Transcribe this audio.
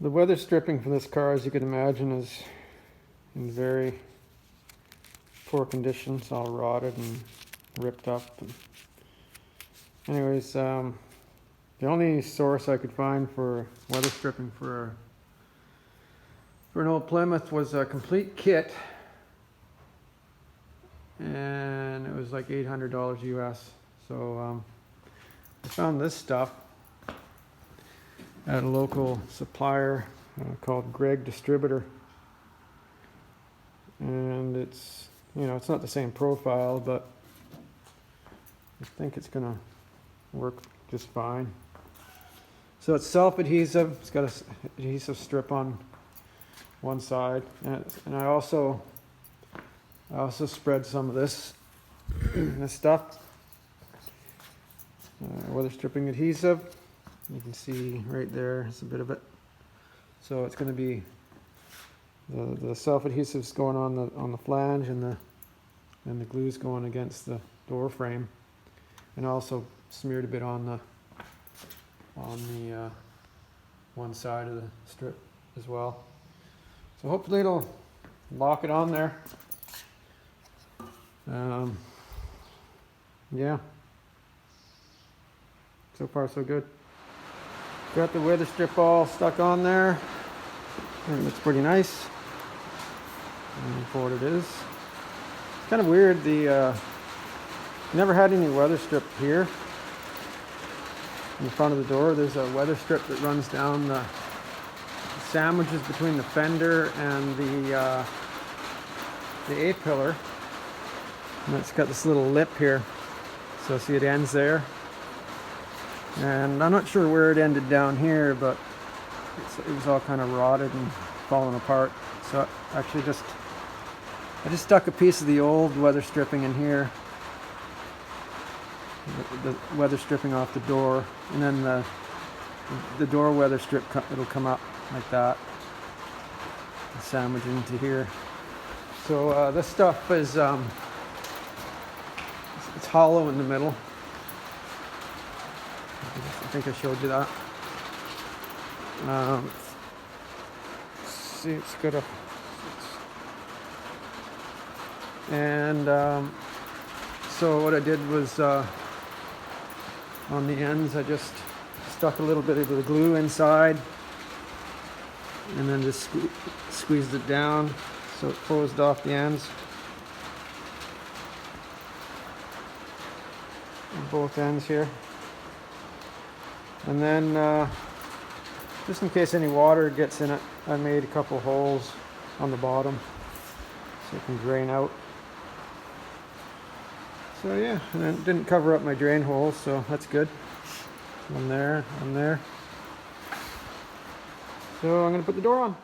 The weather stripping for this car, as you can imagine, is in very poor condition. It's all rotted and ripped up. Anyways, the only source I could find for weather stripping for an old Plymouth was a complete kit, and it was like $800 US. So I found this stuff at a local supplier called Greg Distributor, and it's, you know, it's not the same profile, but I think it's gonna work just fine. So it's self-adhesive. It's got a adhesive strip on one side, and I also spread some of this this stuff, weather stripping adhesive. You can see right there, it's a bit of it. So it's going to be the self-adhesive's going on the flange, and the glue's going against the door frame, and also smeared a bit on the one side of the strip as well. So hopefully it'll lock it on there. Yeah. So far so good. Got the weather strip all stuck on there. It looks pretty nice. And for what it is. It's kind of weird. Never had any weather strip here in the front of the door. There's a weather strip that runs down the sandwiches between the fender and the A-pillar. And it's got this little lip here. So see, it ends there. And I'm not sure where it ended down here, but it was all kind of rotted and falling apart. So actually I just stuck a piece of the old weather stripping in here, the weather stripping off the door, and then the door weather strip, it'll come up like that, sandwich into here. So this stuff is it's hollow in the middle. I think I showed you that. See, it's got a, and so what I did was on the ends I just stuck a little bit of the glue inside, and then just squeezed it down so it closed off the ends on both ends here. And then just in case any water gets in it, I made a couple holes on the bottom so it can drain out. So yeah, and it didn't cover up my drain holes, so that's good. One there, one there. So I'm going to put the door on.